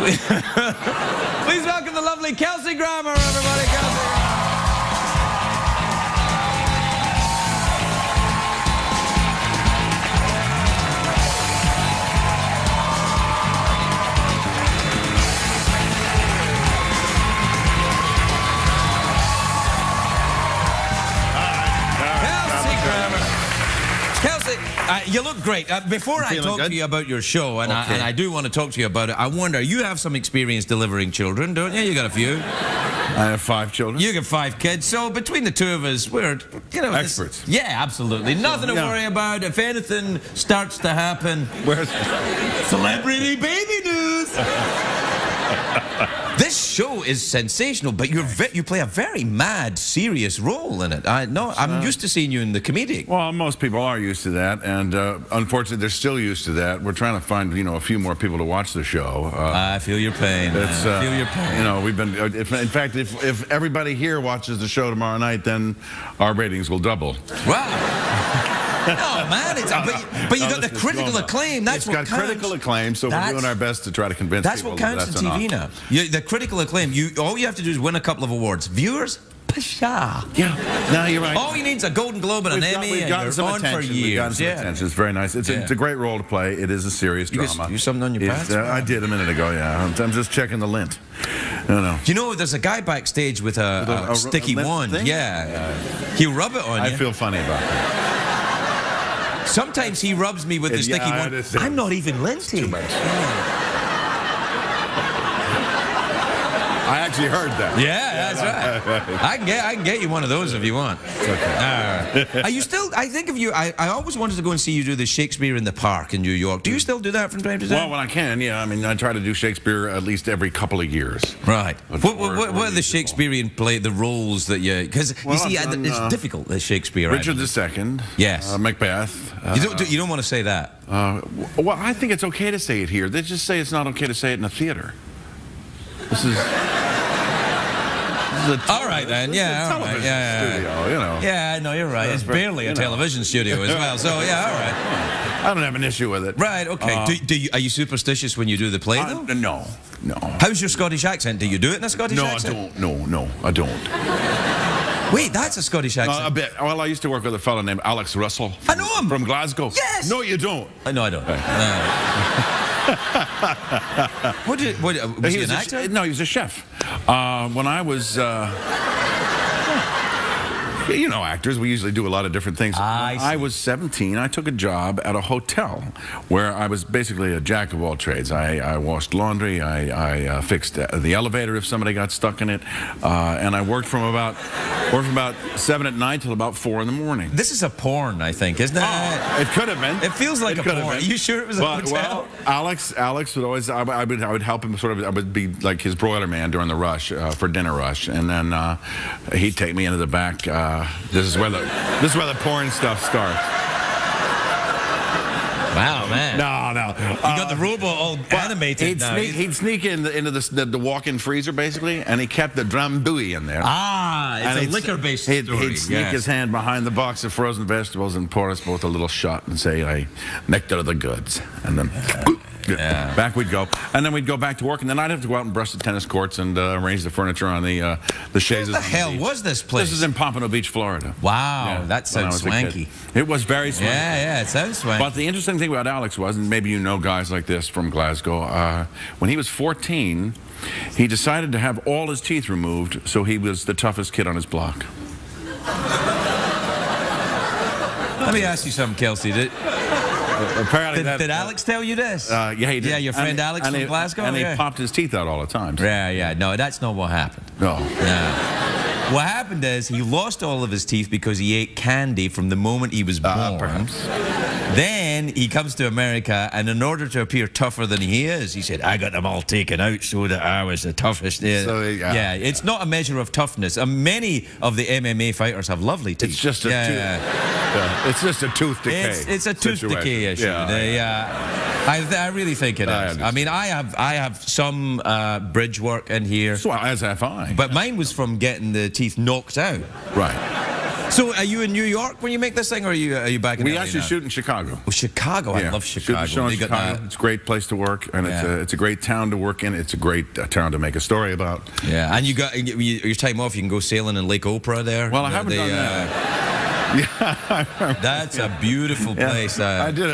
Please welcome the lovely Kelsey Grammer, everybody. Kelsey. Kelsey, you look great. Before I talk to you about your show, and I do want to talk to you about it, I wonder, you have some experience delivering children, don't you? You got a few. I have 5 children. You got 5 kids. So between the two of us, we're, experts. Yeah, absolutely. Nothing to worry about. If anything starts to happen, Where's celebrity baby news. This show is sensational, but you play a very mad, serious role in it. I'm used to seeing you in the comedic. Well, most people are used to that, and unfortunately, they're still used to that. We're trying to find, a few more people to watch the show. I feel your pain. I feel your pain. We've been. In fact, if everybody here watches the show tomorrow night, then our ratings will double. Wow. No, man, but you got the critical acclaim. That's what counts. It's got critical acclaim, so we're doing our best to try to convince people that that's what counts in TV now. The critical acclaim. All you have to do is win a couple of awards. Viewers, pshaw. Yeah, no, you're right. All you need is a Golden Globe and an Emmy, we've gotten and some you're on for attention. years. We've gotten some attention. It's very nice. It's a great role to play. It is a serious drama. You something on your pants? I did a minute ago, yeah. I'm just checking the lint. There's a guy backstage with a sticky wand. Thing? Yeah. He'll rub it on you. I feel funny about that. Sometimes he rubs me with the sticky wand. I'm not even linty. Too much. I actually heard that. Yeah, that's right. I can get you one of those if you want. It's okay. Are you still? I think of you. I always wanted to go and see you do the Shakespeare in the Park in New York. Do you still do that from time to time? Well, when I can, yeah. I mean, I try to do Shakespeare at least every couple of years. Right. What are the Shakespearean the roles that you? Because you see, it's difficult. The Shakespeare. Richard II. Yes. Macbeth. You don't want to say that. Well, I think it's okay to say it here. They just say it's not okay to say it in a theater. This is. All right then, yeah, all right, studio, Yeah, no, you're right. It's barely a television studio as well, so yeah, all right. I don't have an issue with it. Right, okay. Are you superstitious when you do the play though? No. How's your Scottish accent? Do you do it in a Scottish accent? No, I don't. Wait, that's a Scottish accent. A bit. Well, I used to work with a fellow named Alex Russell. I know him. From Glasgow. Yes. No, you don't. No, I don't. Was he an actor? No, he was a chef. When I was, actors, we usually do a lot of different things. When I was 17, I took a job at a hotel where I was basically a jack of all trades. I washed laundry, I fixed the elevator if somebody got stuck in it, and I worked from about 7 at night till about 4 in the morning. This is a porn, I think, isn't it? It could have been. It feels like a porn. Are you sure it was a hotel? Well, Alex would always, I would help him I would be like his broiler man during the rush, for dinner rush, and then he'd take me into the back. This is where the porn stuff starts. Wow, man. No. You got the robot all animated now. He'd sneak into the walk-in freezer, basically, and he kept the drambuie in there. It's a liquor-based story. He'd sneak his hand behind the box of frozen vegetables and pour us both a little shot and say, nectar of the goods. And then... back we'd go, and then we'd go back to work, and then I'd have to go out and brush the tennis courts and arrange the furniture on the chaises. What the hell was this place? This is in Pompano Beach, Florida. Wow, that sounds swanky. It was very swanky. Yeah, it sounds swanky. But the interesting thing about Alex was, and maybe you know guys like this from Glasgow, when he was 14, he decided to have all his teeth removed, so he was the toughest kid on his block. Let me ask you something, Kelsey. Apparently did Alex tell you this? Yeah, he did. Yeah, your friend Alex from Glasgow? And he popped his teeth out all the time. Yeah. No, that's not what happened. No. What happened is he lost all of his teeth because he ate candy from the moment he was born. Perhaps. Then he comes to America, and in order to appear tougher than he is, he said, I got them all taken out so that I was the toughest. Yeah, it's not a measure of toughness. Many of the MMA fighters have lovely teeth. It's just a tooth. It's just a tooth decay. It's a tooth decay issue. I really think it is. I mean, I have some bridge work in here. So as have I. But mine was from getting the teeth knocked out. Right. So, are you in New York when you make this thing, or are you back in LA We actually now? shoot in Chicago. Oh, Chicago! I love Chicago. Shoot the show in Chicago. It's a great place to work, and it's a great town to work in. It's a great town to make a story about. Yeah, and you got your time off. You can go sailing in Lake Oprah there. Well, I haven't done that. Yeah, that's a beautiful place. I did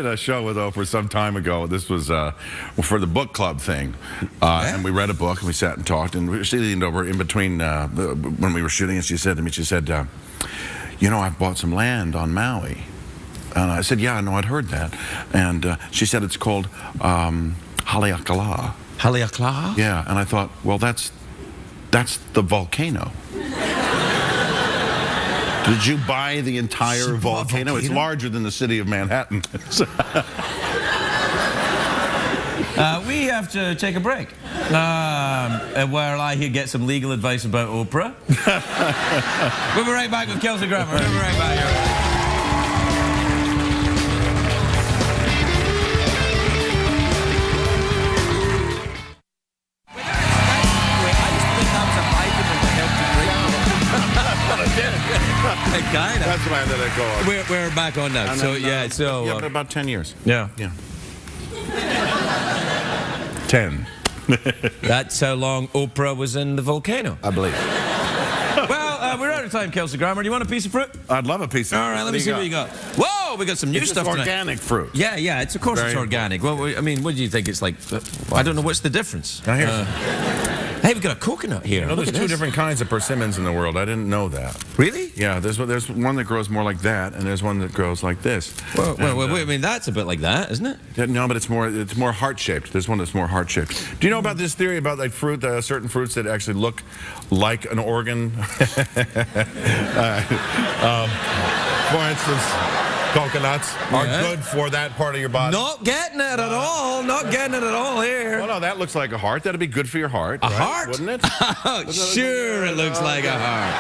a show with Oprah some time ago. This was for the book club thing, and we read a book and we sat and talked. And she leaned over in between when we were shooting, and she said to me, "You know, I've bought some land on Maui." And I said, "Yeah, I know, I'd heard that." And she said it's called Haleakala. Haleakala? Yeah, and I thought, well, that's the volcano. Did you buy the entire volcano? It's larger than the city of Manhattan. We have to take a break. Where I get some legal advice about Oprah. We'll be right back with Kelsey Grammer. We'll be right back. Kinda. That's why I let it go. We're back on now. So yeah, but about 10 years. Yeah. 10. That's how long Oprah was in the volcano, I believe. Well, we're out of time, Kelsey Grammer. Do you want a piece of fruit? I'd love a piece of fruit. All right, let me see what you got. Whoa, we got some new stuff tonight. Organic fruit. Yeah, of course it's organic. Well, I mean, what do you think it's like? I don't know, what's the difference? Now hey, we got a coconut here. You know, there's two different kinds of persimmons in the world. I didn't know that. Really? Yeah, there's one that grows more like that, and there's one that grows like this. Well, I mean, that's a bit like that, isn't it? Yeah, no, but it's more heart-shaped. There's one that's more heart-shaped. Do you know about this theory about like certain fruits that actually look like an organ? For instance, coconuts are good for that part of your body. Not getting it at all. Not getting it at all here. Well, no, that looks like a heart. That'd be good for your heart. A heart? Wouldn't it? Sure, it looks like a heart.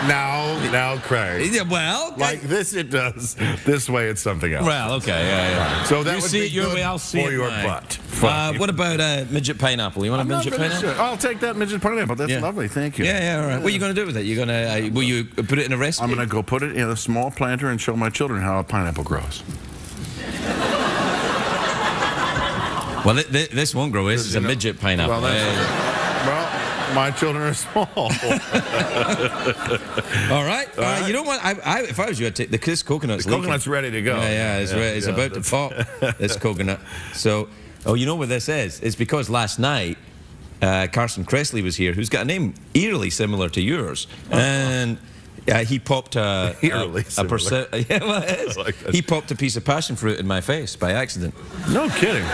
Now, Craig. Yeah, well, like this, it does. This way, it's something else. Well, okay, yeah. So that you would see be it your good way, I'll see for it your mine. butt. What about midget pineapple? You want a midget pineapple? Sure. I'll take that midget pineapple. That's lovely. Thank you. Yeah, all right. What are you going to do with it? You going to will you put it in a recipe? I'm going to go put it in a small planter and show my children how a pineapple grows. Well, this won't grow. This is a midget pineapple. Well, my children are small. All right. You know what? If I was you, I'd take this coconut's The coconut's ready to go. Yeah, it's about to pop, this coconut. So, you know what this is? It's because last night, Carson Kressley was here, who's got a name eerily similar to yours. And he popped eerily similar. Yeah, well, it is. Like he popped a piece of passion fruit in my face by accident. No kidding.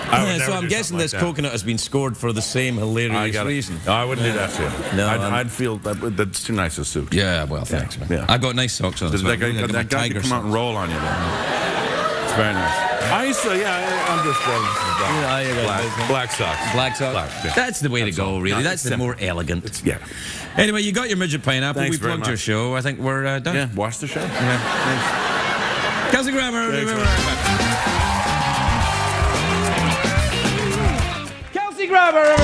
So I'm guessing this coconut has been scored for the same hilarious reason. No, I wouldn't do that to you. No, I'd feel that's too nice a suit. Yeah, well, thanks, man. Yeah. I got nice socks on. That guy can come out and roll on you, though. It's very nice. I used to, I'm just black socks. Black socks. That's the way to go, really. That's the more elegant. Anyway, you got your midget pineapple. Thanks we plugged your show. I think we're done. Yeah, watch the show. Thanks. Kelsey Grammer. Kelsey Grammer, everybody. Kelsey Grammer.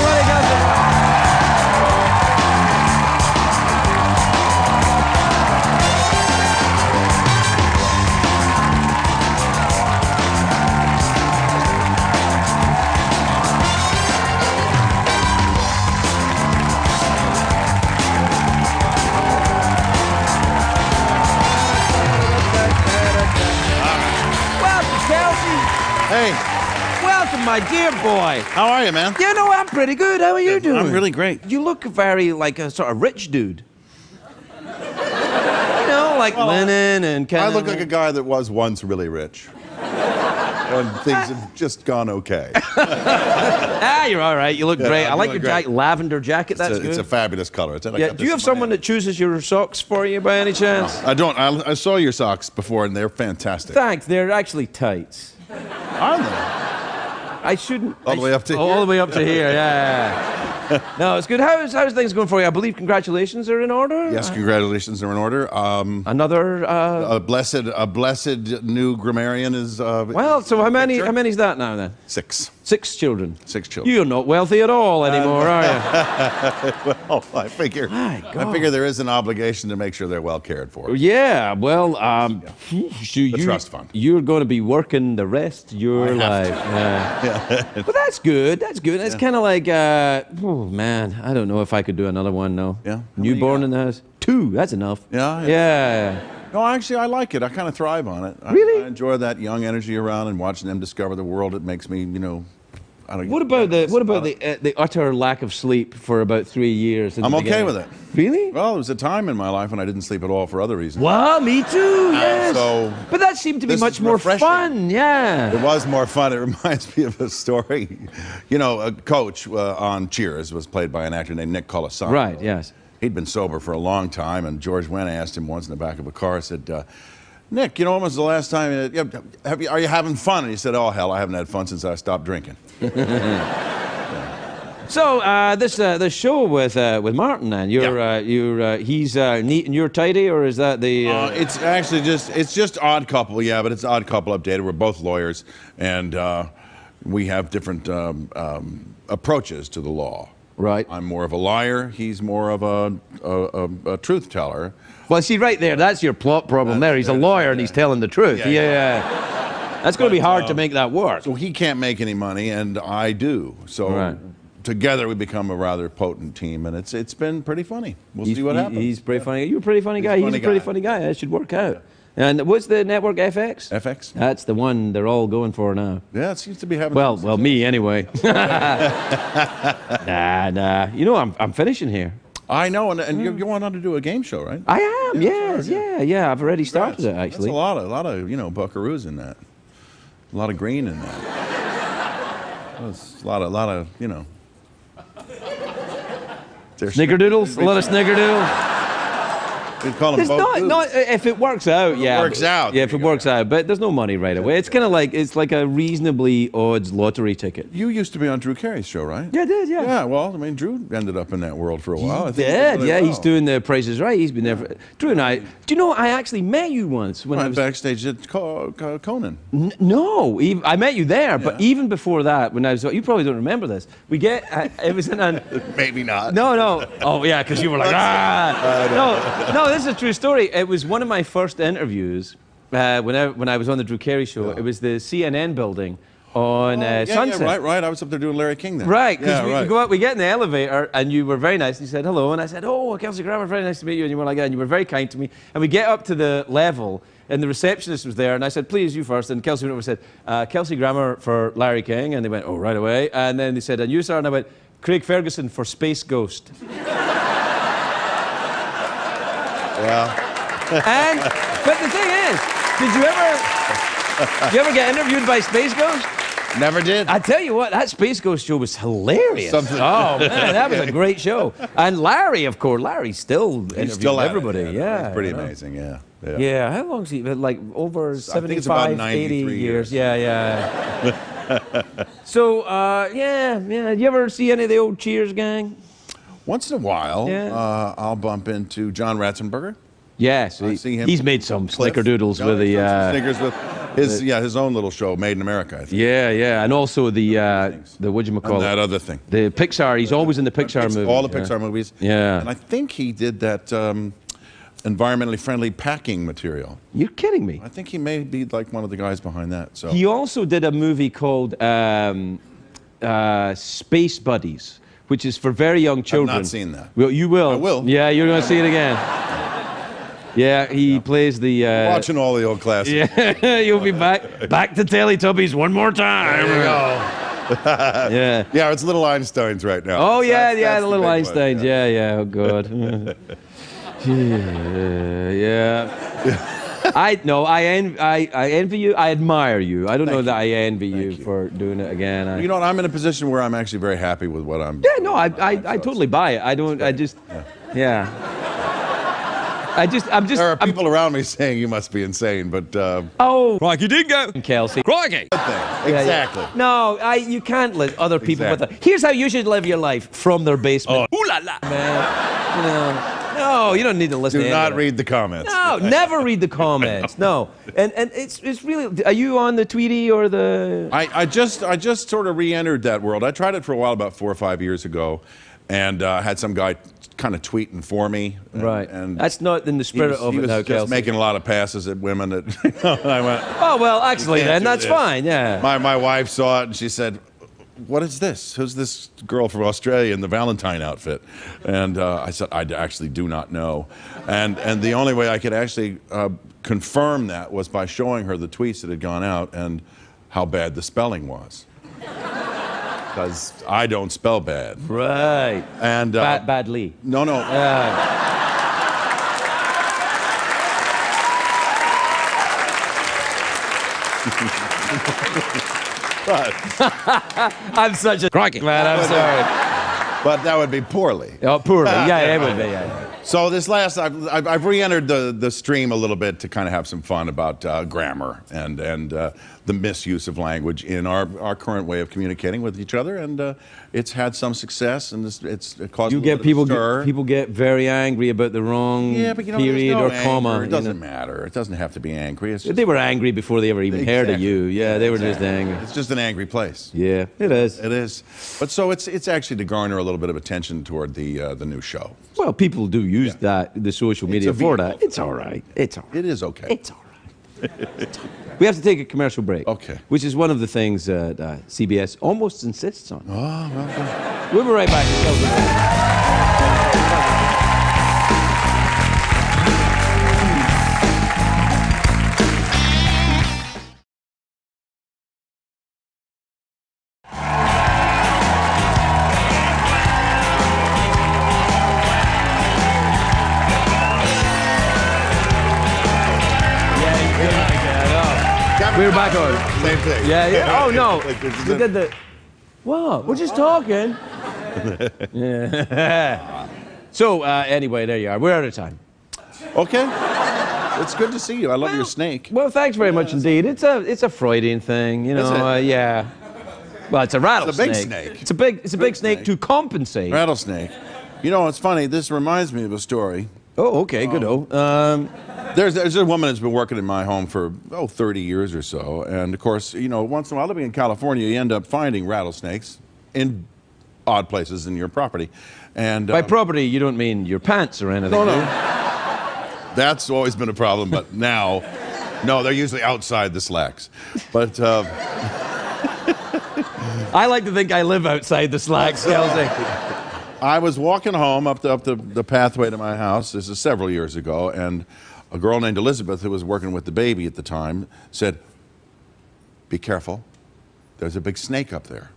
Hey. Welcome, my dear boy. How are you, man? You know, I'm pretty good. How are you doing? I'm really great. You look very like a sort of rich dude. You know, like linen and kind I of... look like a guy that was once really rich. And things have just gone okay. You're all right. You look great. I like your lavender jacket. That's good. It's a fabulous color. Do you have someone that chooses your socks for you by any chance? No, I don't. I saw your socks before, and they're fantastic. Thanks. They're actually tights. Are they? I shouldn't... All the way up to here? All the way up to here, yeah. No, it's good. How's things going for you? I believe congratulations are in order? Yes, congratulations are in order. Another... A blessed new grammarian is... well, so how many's that now, then? 6. 6 children. 6 children. You're not wealthy at all anymore, are you? Well, I figure there is an obligation to make sure they're well cared for. Yeah, well, The trust fund. You're going to be working the rest of your life. But that's good. That's good. It's kind of like, oh man, I don't know if I could do another one. No. Yeah. Newborn in the house. 2. That's enough. Yeah. Yeah. No, actually, I like it. I kind of thrive on it. Really? I enjoy that young energy around and watching them discover the world. It makes me, you know. What about the utter lack of sleep for about 3 years? I'm okay with it. Really? Well, there was a time in my life when I didn't sleep at all for other reasons. Well, me too. Yes. But that seemed to be this much is more refreshing. fun. Yeah. It was more fun. It reminds me of a story. You know, a coach on Cheers was played by an actor named Nick Colasanto. Right. Yes. He'd been sober for a long time, and George Wendt asked him once in the back of a car, said, Nick, you know, when was the last time, are you having fun? And he said, oh, hell, I haven't had fun since I stopped drinking. So this show with Martin, then he's neat and you're tidy, or is that the? It's actually just Odd Couple, yeah, but it's Odd Couple updated. We're both lawyers, and we have different approaches to the law. Right. I'm more of a liar. He's more of a truth teller. Well, see, right there, that's your plot problem there. He's a lawyer and he's telling the truth. Yeah. That's going to be hard to make that work. So he can't make any money, and I do. So together we become a rather potent team, and it's been pretty funny. We'll see what happens. He's pretty funny. You're a pretty funny guy. He's a pretty funny guy. That should work out. And what's the network, FX? FX. That's the one they're all going for now. Yeah, it seems to be having. Well, me anyway. Nah. You know, I'm finishing here. I know, and you want to do a game show, right? I am. Yes, yeah. I've already started it actually. That's a lot of buckaroos in that. A lot of green in that. That's a lot of Snickerdoodles. A lot of snickerdoodles. We call them not if it works out, yeah. It works out. Yeah, if it works out, but there's no money right away. It's kind of like a reasonably odds lottery ticket. You used to be on Drew Carey's show, right? Yeah, I did. Yeah. Yeah. Well, I mean, Drew ended up in that world for a while. He did. Yeah, he's doing The Price is Right. He's been there. Drew and I. Do you know I actually met you once when I was backstage at Conan? No, I met you there, but even before that, when I was, you probably don't remember this. It was in an. Maybe not. No. Oh yeah, because you were like No, this is a true story. It was one of my first interviews when I was on the Drew Carey show. It was the CNN building on Sunset. Yeah, right. I was up there doing Larry King then. Right, because we go out, we get in the elevator, and you were very nice. And you said hello, and I said, oh, Kelsey Grammer, very nice to meet you. And you were like that, and you were very kind to me. And we get up to the level, and the receptionist was there, and I said, please, you first. And Kelsey went over and said, Kelsey Grammer for Larry King. And they went, oh, right away. And then they said, and you, sir? And I went, Craig Ferguson for Space Ghost. Yeah. But the thing is, did you ever get interviewed by Space Ghost? Never did. I tell you what, that Space Ghost show was hilarious. Oh man, that was a great show. And Larry, of course, Larry's still interviewing everybody. Yeah, pretty amazing. Yeah. Yeah. How long's he been? Like over 75, 80 years. Yeah. So, did you ever see any of the old Cheers gang? Once in a while, I'll bump into John Ratzenberger. Yes, he's made some snickerdoodles with the Snickers with his own little show, Made in America, I think. Yeah, and also the whatchamacallit, that other thing. The Pixar. He's always in the Pixar movies. All the Pixar movies. Yeah, and I think he did that environmentally friendly packing material. You're kidding me? I think he may be like one of the guys behind that. So he also did a movie called Space Buddies, which is for very young children. I've not seen that. Well, you will. I will. Yeah, you're going to see it again. Yeah, he plays the... watching all the old classics. Yeah, you'll be back to Teletubbies one more time. There you go. Yeah, it's Little Einsteins right now. Oh, that's the Little Einsteins. Yeah, oh, God. Yeah. I envy you. I admire you. I don't know that I envy you for doing it again. You know what? I'm in a position where I'm actually very happy with what I'm. Yeah, no, I totally buy it. I'm just. There are people around me saying you must be insane, but. Crikey dingo, Kelsey. Crikey. Exactly. Yeah. No, you can't let other people with it. Here's how you should live your life from their basement. Ooh la la, man. No, you don't need to listen Do to not anyone. read the comments. No, never read the comments. No, and it's really. Are you on the Tweety or the? I just sort of re-entered that world. I tried it for a while, about 4 or 5 years ago, and had some guy kind of tweeting for me. Right. And that's not in the spirit of he it was now, just Kelsey. making a lot of passes at women. That, and I went, Oh well, actually, can't then do that's this. fine. Yeah. my wife saw it and she said, "What is this? Who's this girl from Australia in the Valentine outfit?" And I said, "I actually do not know." And the only way I could actually confirm that was by showing her the tweets that had gone out and how bad the spelling was. Because I don't spell bad. Right. And Badly. no. But I'm such a crikey man. I'm sorry. but that would be poorly. Oh, poorly. Yeah, it would be. Yeah. So this last, I've re-entered the stream a little bit to kind of have some fun about grammar and the misuse of language in our current way of communicating with each other, and it's had some success, and it caused You a get little bit of stir. people get very angry about the wrong But, period there's no or comma. anger. It doesn't you know. matter. It doesn't have to be angry. It's just, They were angry before they ever even heard of Exactly. you. Yeah, they were just angry. it's just an angry place. Yeah, it is. It is. But so it's actually to garner a little bit of attention toward the new show. Well, people do use the social media a for vehicle. that. It's all right. It's all right. It is okay. It's all right. We have to take a commercial break. Okay. Which is one of the things that CBS almost insists on. Oh, well, We'll be right back. We're back on. same thing. Yeah. Oh, no. Like, We did the... What? We're just talking. Yeah. So, anyway, there you are. We're out of time. Okay. It's good to see you. I love your snake. Well, thanks very much indeed. It's a Freudian thing, you Is know. it? Yeah. Well, it's a rattlesnake. big snake. It's a big snake to compensate. Rattlesnake. You know, it's funny. This reminds me of a story. Oh, okay, good-o. There's a woman that's been working in my home for 30 years or so, and of course, you know, once in a while, living in California, you end up finding rattlesnakes in odd places in your property. And By property, you don't mean your pants or anything. no, do you? that's always been a problem. But now, no, they're usually outside the slacks. But I like to think I live outside the slacks, Kelsey. I was walking home up the pathway to my house. This is several years ago, and a girl named Elizabeth, who was working with the baby at the time, said, "Be careful. There's a big snake up there."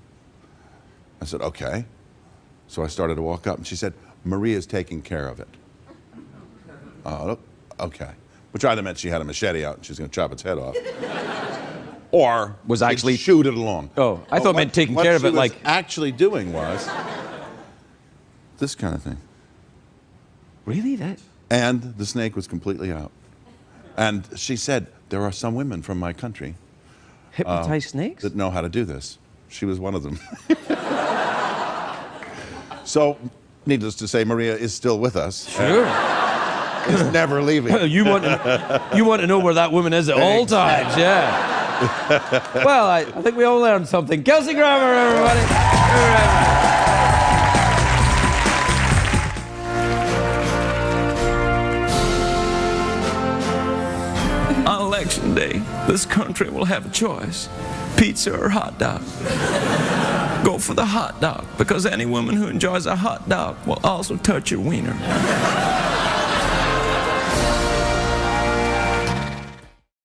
I said, "Okay." So I started to walk up, and she said, "Maria's taking care of it." Okay. Which either meant she had a machete out and she was going to chop its head off, or Was actually- shoot it along. Oh, I thought it meant taking care of it like... What she was actually doing was this kind of thing. Really? That? And the snake was completely out. And she said, "There are some women from my country Hypnotize snakes? that know how to do this." She was one of them. So, needless to say, Maria is still with us. Sure. Is never leaving. You want to know where that woman is at all times, yeah. Well, I think we all learned something. Kelsey Grammer, everybody. All right. On election day, this country will have a choice: pizza or hot dog. Go for the hot dog, because any woman who enjoys a hot dog will also touch your wiener.